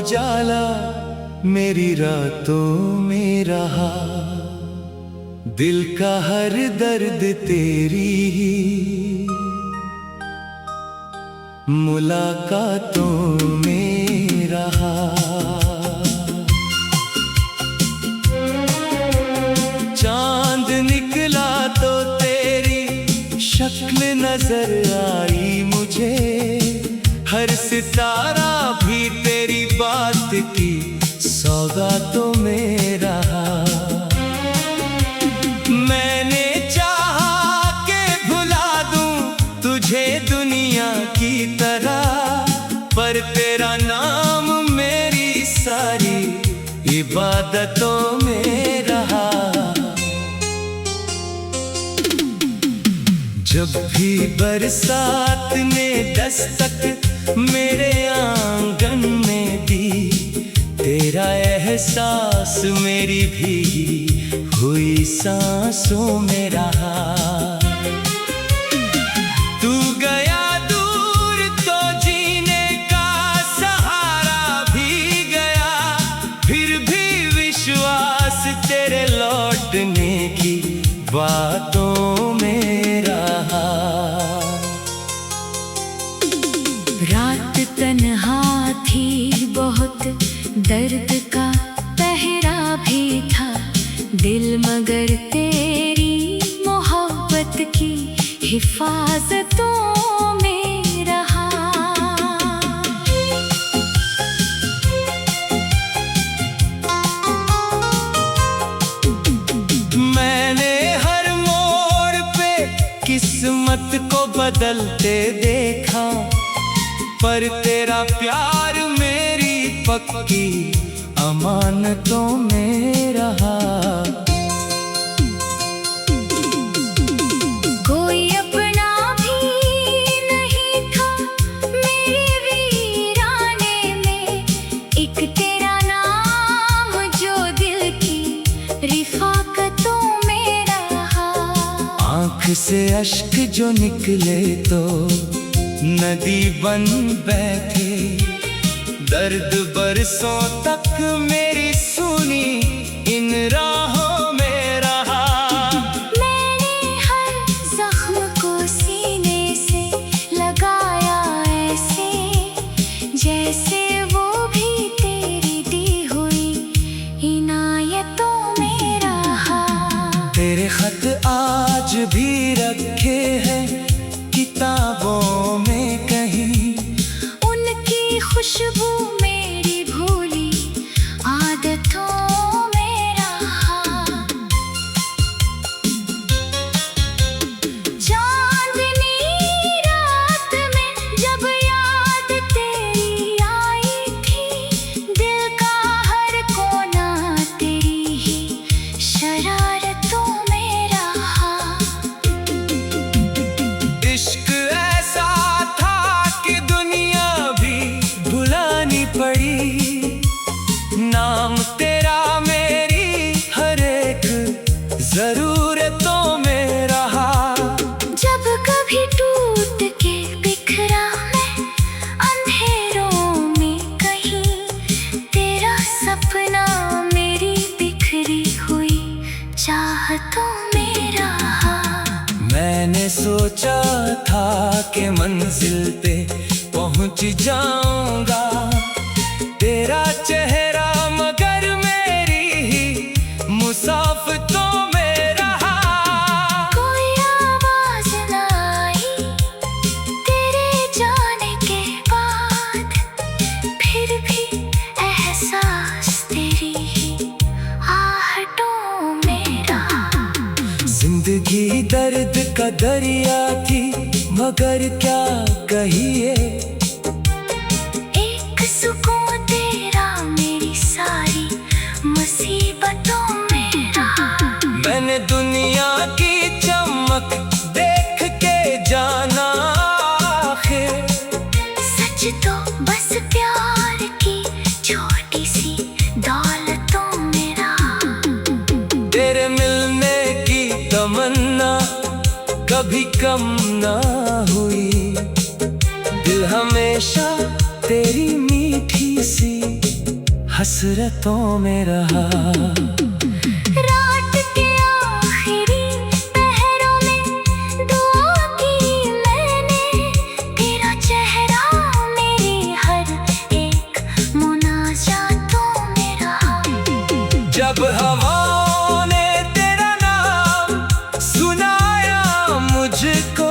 उजाला मेरी रातों में रहा। दिल का हर दर्द तेरी ही मुलाकातों में रहा। चांद निकला तो तेरी शक्ल नजर आई मुझे, हर सितारा भी तेरी बात की सौगातों में रहा। मैंने चाहा कि भुला दूं तुझे दुनिया की तरह, पर तेरा नाम मेरी सारी इबादतों में रहा। जब भी बरसात ने दस्तक मेरे आंगन में दी, तेरा एहसास मेरी भीगी हुई सांसों में रहा। तू गया दूर तो जीने का सहारा भी गया, फिर भी विश्वास तेरे लौटने की बातों में रहा। रात तन्हा थी बहुत, दर्द का पहरा भी था दिल, मगर तेरी मोहब्बत की हिफाजतों में रहा। मैंने हर मोड़ पे किस्मत को बदलते देखा, पर तेरा प्यार मेरी पक्की अमानतों में रहा। कोई अपना भी नहीं था मेरे वीराने में, एक तेरा नाम जो दिल की रिफाकतों में रहा। आँख से अश्क जो निकले तो नदी बन बैठे, दर्द बरसों तक मेरी सुनी इन राहों में रहा। मैंने हर जख्म को सीने से लगाया ऐसे, जैसे वो भी तेरी दी हुई इनायतों में रहा। तेरे खत आज भी रखे हैं किताबों में कहीं, उनकी खुशबू मेरी भूली आदतों में रहा। चांदनी रात में जब याद तेरी आई थी, दिल का हर कोना तेरी ही शरारतों में रहा। इश्क ऐसा था कि दुनिया भी भुलानी पड़ी, नाम तेरा मेरी हर एक जरूरतों में रहा। जब कभी टूट के बिखरा मैं अंधेरों में कहीं, तेरा सपना मेरी बिखरी हुई चाहतों में रहा। मैंने सोचा था कि मंजिल पे पहुंच जाऊंगा, तेरा चेहरा मगर मेरी ही मुसाफतों में रहा। कोई आवाज न आई तेरे जाने के बाद, फिर भी एहसास तेरी ही आहटों में रहा। जिंदगी दर्द का दरिया थी मगर क्या कहिए, एक सुकून तेरा मेरी सारी मुसीबतों में रहा। मैंने दुनिया की चमक देख के जाना आखिर, सच तो बस प्यार की छोटी सी दौलतों में रहा। तेरे मिलने की तमन्ना कभी कम ना हुई, दिल हमेशा तेरी मीठी सी हसरतों में रहा। रात के आखिरी पहरों में दुआ की मैंने, तेरा चेहरा मेरी हर एक मुनाजातों में रहा। जब हवाओं ने तेरा नाम सुनाया मुझको,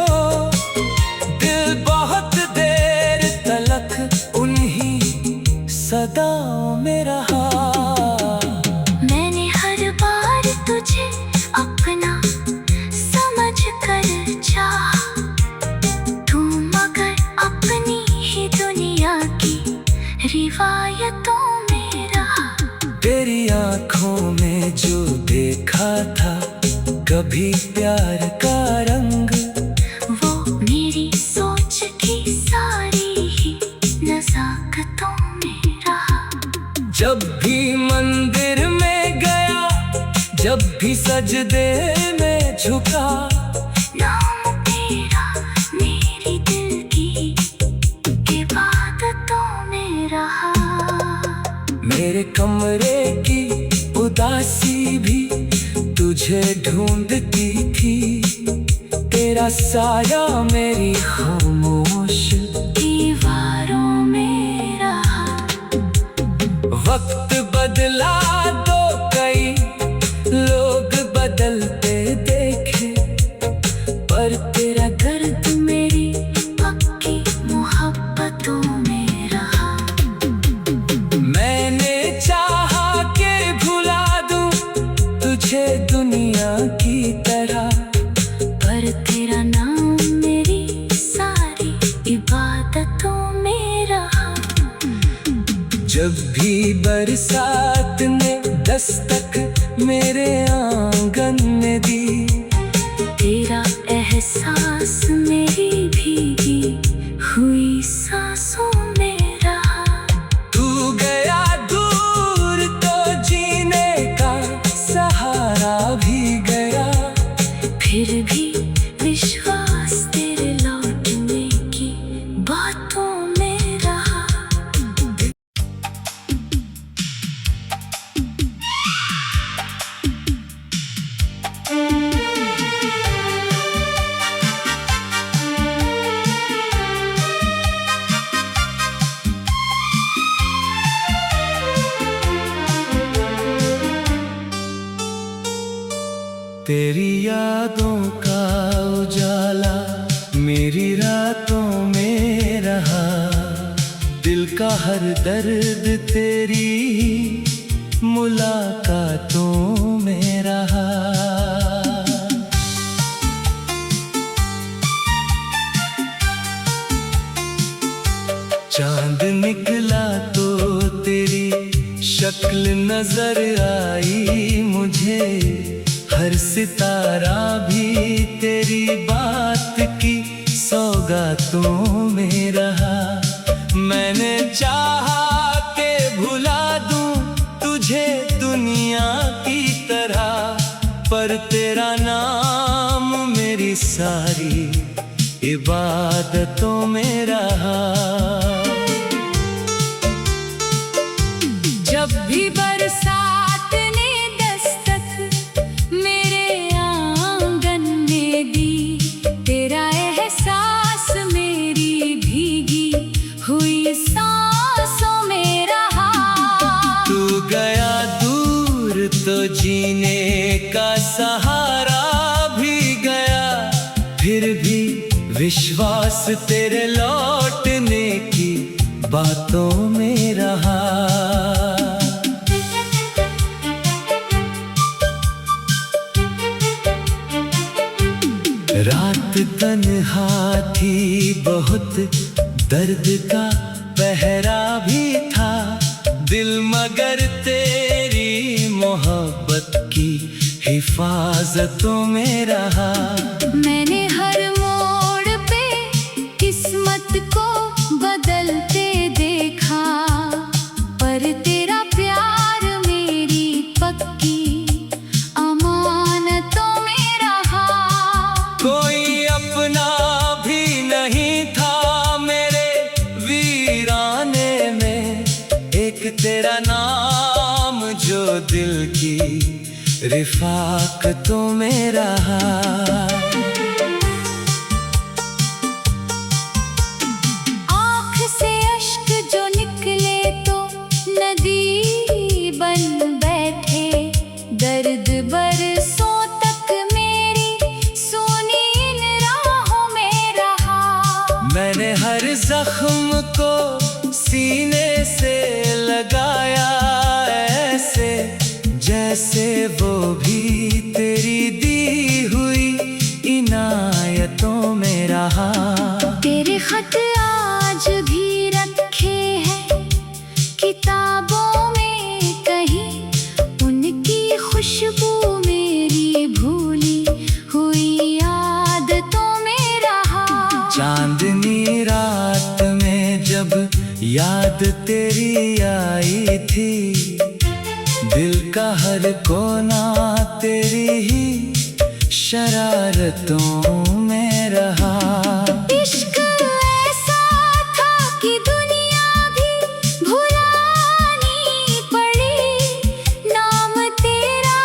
दिल बहुत देर तलक उन्हीं सदाओं में रहा। मैंने हर बार तुझे अपना समझ कर चाहा, तू मगर अपनी ही दुनिया की रिवायतों में रहा। तेरी आंखों में जो देखा था कभी प्यार का रंग, वो मेरी सोच की सारी ही नज़ाकतों में रहा। जब भी मंदिर में गया, जब भी सजदे में झुका, नाम तेरा मेरी दिल की इबादतों में रहा। मेरे कमरे की उदासी भी तुझे ढूंढती थी, तेरा साया मेरी खामोश दीवारों में रहा। वक्त बदला तो कई लोग बदलते देखे, पर तेरा दर्द मेरी पक्की मोहब्बतों में रहा। मैंने चाहा के भुला दूं तुझे दुनिया की तरह, पर तेरा नाम मेरी सारी इबादतों में रहा। जब भी बरसात ने दस्तक मेरे आंगन में दी, तेरा एहसास मेरी भीगी हुई सांसों में रहा। तू गया दूर तो जीने का सहारा भी गया, फिर भी विश्वास तेरे लौटने की बातों में रहा। तेरी यादों का उजाला मेरी रातों में रहा, दिल का हर दर्द तेरी मुलाकातों में रहा। चांद निकला तो तेरी शक्ल नजर आई मुझे, हर सितारा भी तेरी बात की सौगातों में रहा। मैंने चाहा के भुला दूं तुझे दुनिया की तरह, पर तेरा नाम मेरी सारी इबादतों में रहा। जब भी बरसात ने दस्तक मेरे आंगन में दी, तेरा एहसास मेरी भीगी हुई सांसों में रहा। तू गया दूर तो जीने का सहारा भी गया, फिर भी विश्वास तेरे लौटने की बातों में रहा। रात तन्हा थी बहुत, दर्द का पहरा भी था, दिल मगर तेरी मोहब्बत की हिफाजतों में रहा। मैंने हर मोड़ पे किस्मत को बदलते देखा, पर तेरा प्यार मेरी पक्की अमानतों में रहा। कोई अपना भी नहीं था मेरे वीराने में, एक एक तेरा नाम जो दिल की रिफाकतों में रहा। आँख से अश्क जो निकले तो नदी बन बैठे, दर्द बरसों तक मेरी सुनी इन राहों में रहा। मैंने हर जख्म को सीने से लगाया ऐसे, जैसे वो भी तेरी दी हुई इनायतों में रहा। तेरे खत आज भी रखे हैं किताबों में कहीं, उनकी खुशबू मेरी भूली हुई आदतों में रहा। चांदनी रात में जब याद तेरी आई थी, दिल का हर कोना तेरी ही शरारतों में रहा। इश्क ऐसा था कि दुनिया भी भुलानी पड़ी, नाम तेरा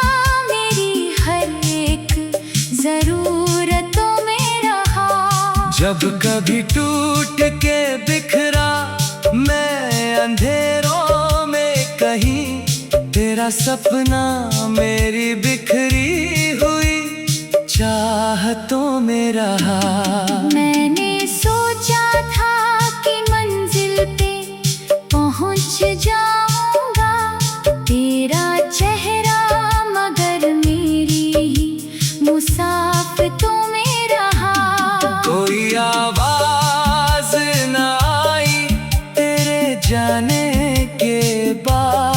मेरी हर एक जरूरतों में रहा। जब कभी टूट के बिखरा मैं अंधेरों में कहीं, तेरा सपना मेरी बिखरी हुई चाहतों में रहा। मैंने सोचा था कि मंजिल पे पहुंच जाऊंगा, तेरा चेहरा मगर मेरी ही मुसाफितों में रहा। कोई आवाज न आई तेरे जाने के बाद,